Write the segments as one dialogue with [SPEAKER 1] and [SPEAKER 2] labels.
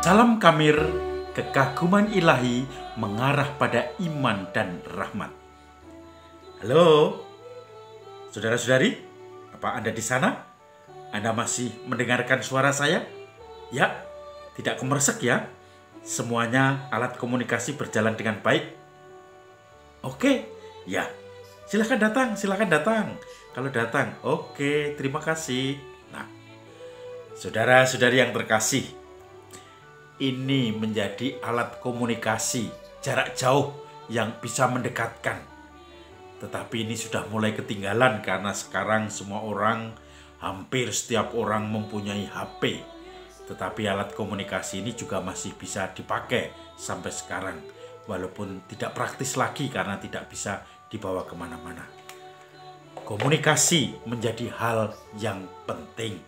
[SPEAKER 1] Salam Kamir, kekaguman ilahi mengarah pada iman dan rahmat. Halo, saudara-saudari, apa Anda di sana? Anda masih mendengarkan suara saya? Ya, tidak kemersek ya. Semuanya alat komunikasi berjalan dengan baik. Oke, ya. Silakan datang. Kalau datang, oke, terima kasih. Nah, saudara-saudari yang terkasih, ini menjadi alat komunikasi jarak jauh yang bisa mendekatkan. Tetapi ini sudah mulai ketinggalan karena sekarang semua orang, hampir setiap orang mempunyai HP. Tetapi alat komunikasi ini juga masih bisa dipakai sampai sekarang. Walaupun tidak praktis lagi karena tidak bisa dibawa kemana-mana. Komunikasi menjadi hal yang penting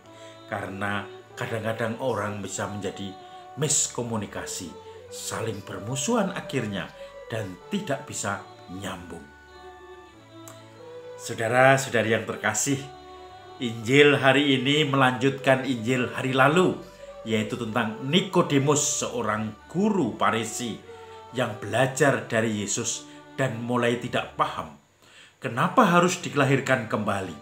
[SPEAKER 1] karena kadang-kadang orang bisa menjadi miskomunikasi, saling bermusuhan akhirnya dan tidak bisa nyambung. Saudara-saudari yang terkasih, Injil hari ini melanjutkan Injil hari lalu, yaitu tentang Nikodemus, seorang guru Farisi yang belajar dari Yesus dan mulai tidak paham kenapa harus dilahirkan kembali.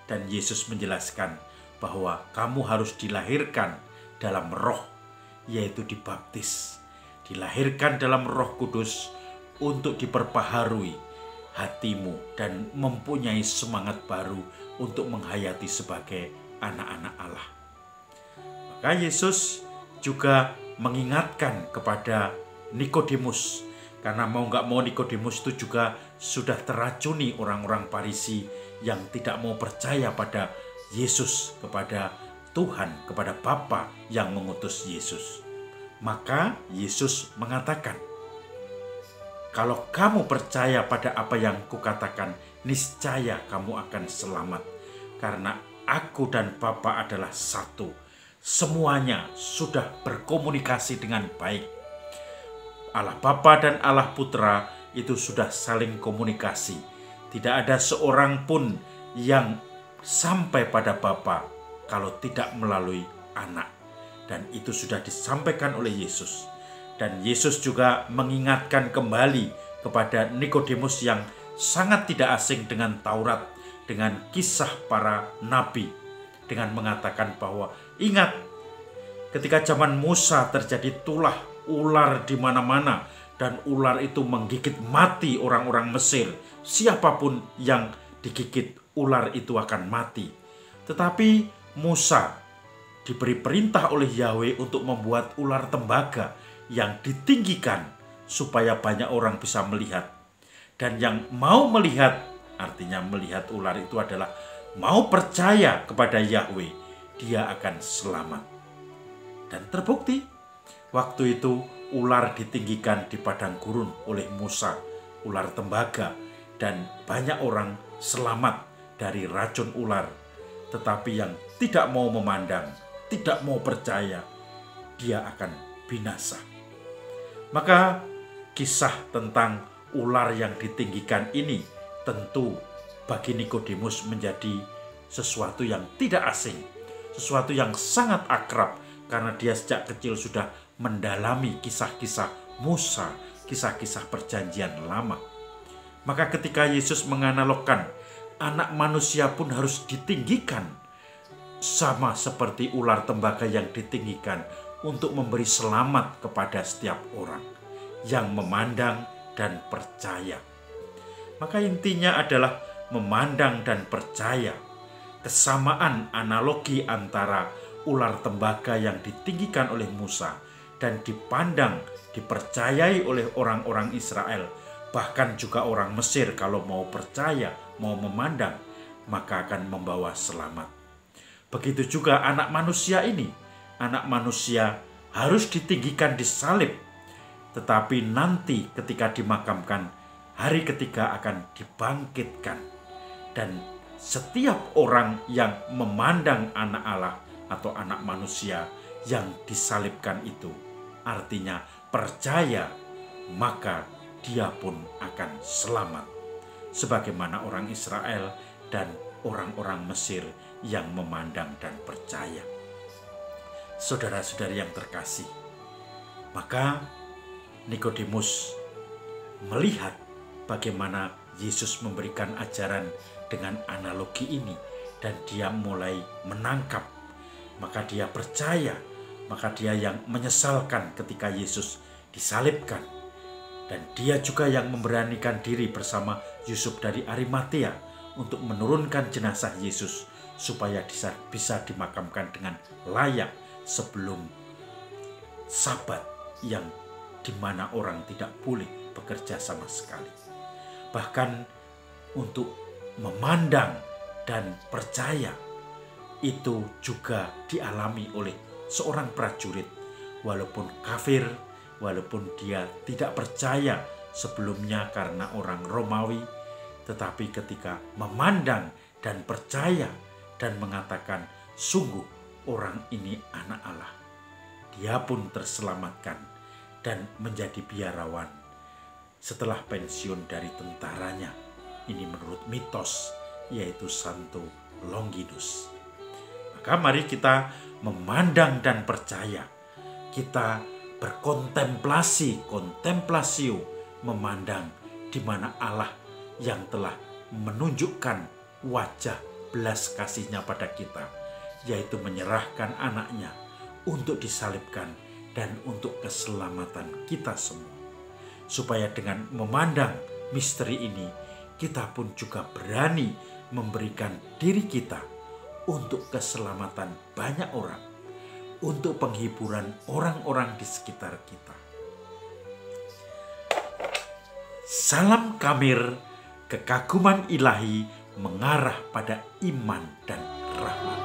[SPEAKER 1] Dan Yesus menjelaskan bahwa kamu harus dilahirkan dalam roh, yaitu dibaptis, dilahirkan dalam Roh Kudus untuk diperbaharui hatimu dan mempunyai semangat baru untuk menghayati sebagai anak-anak Allah. Maka Yesus juga mengingatkan kepada Nikodemus, karena mau nggak mau Nikodemus itu juga sudah teracuni orang-orang Farisi yang tidak mau percaya pada Yesus, kepada Tuhan, kepada Bapa yang mengutus Yesus. Maka Yesus mengatakan, kalau kamu percaya pada apa yang kukatakan, niscaya kamu akan selamat. Karena aku dan Bapa adalah satu. Semuanya sudah berkomunikasi dengan baik. Allah Bapa dan Allah Putra itu sudah saling komunikasi. Tidak ada seorang pun yang sampai pada Bapa kalau tidak melalui anak. Dan itu sudah disampaikan oleh Yesus. Dan Yesus juga mengingatkan kembali kepada Nikodemus yang sangat tidak asing dengan Taurat, dengan kisah para nabi, dengan mengatakan bahwa ingat, ketika zaman Musa terjadi tulah ular di mana-mana, dan ular itu menggigit mati orang-orang Mesir. Siapapun yang digigit ular itu akan mati. Tetapi Musa diberi perintah oleh Yahweh untuk membuat ular tembaga yang ditinggikan supaya banyak orang bisa melihat. Dan yang mau melihat, artinya melihat ular itu adalah mau percaya kepada Yahweh, dia akan selamat. Dan terbukti, waktu itu ular ditinggikan di padang gurun oleh Musa, ular tembaga, dan banyak orang selamat dari racun ular. Tetapi yang tidak mau memandang, tidak mau percaya, dia akan binasa. Maka kisah tentang ular yang ditinggikan ini tentu bagi Nikodemus menjadi sesuatu yang tidak asing, sesuatu yang sangat akrab karena dia sejak kecil sudah mendalami kisah-kisah Musa, kisah-kisah perjanjian lama. Maka ketika Yesus menganalogkan anak manusia pun harus ditinggikan, sama seperti ular tembaga yang ditinggikan untuk memberi selamat kepada setiap orang yang memandang dan percaya. Maka intinya adalah memandang dan percaya. Kesamaan analogi antara ular tembaga yang ditinggikan oleh Musa dan dipandang, dipercayai oleh orang-orang Israel, bahkan juga orang Mesir kalau mau percaya, mau memandang, maka akan membawa selamat. Begitu juga anak manusia ini. Anak manusia harus ditinggikan di salib. Tetapi nanti ketika dimakamkan, hari ketiga akan dibangkitkan. Dan setiap orang yang memandang anak Allah atau anak manusia yang disalibkan itu, artinya percaya, maka dia pun akan selamat. Sebagaimana orang Israel dan orang-orang Mesir yang memandang dan percaya. Saudara-saudari yang terkasih, Maka Nikodemus melihat bagaimana Yesus memberikan ajaran dengan analogi ini, dan dia mulai menangkap. Maka dia percaya, maka dia yang menyesalkan ketika Yesus disalibkan. Dan dia juga yang memberanikan diri bersama Yusuf dari Arimatea untuk menurunkan jenazah Yesus supaya bisa dimakamkan dengan layak sebelum Sabat, yang dimana orang tidak boleh bekerja sama sekali. Bahkan untuk memandang dan percaya itu juga dialami oleh seorang prajurit, walaupun kafir, walaupun dia tidak percaya sebelumnya karena orang Romawi, tetapi ketika memandang dan percaya dan mengatakan sungguh orang ini anak Allah, dia pun terselamatkan dan menjadi biarawan setelah pensiun dari tentaranya. Ini menurut mitos, yaitu Santo Longinus. Maka mari kita memandang dan percaya. Kita kontemplasio, memandang di mana Allah yang telah menunjukkan wajah belas kasihnya pada kita, yaitu menyerahkan anaknya untuk disalibkan dan untuk keselamatan kita semua. Supaya dengan memandang misteri ini, kita pun juga berani memberikan diri kita untuk keselamatan banyak orang, untuk penghiburan orang-orang di sekitar kita. Salam Kamir, kekaguman ilahi mengarah pada iman dan rahmat.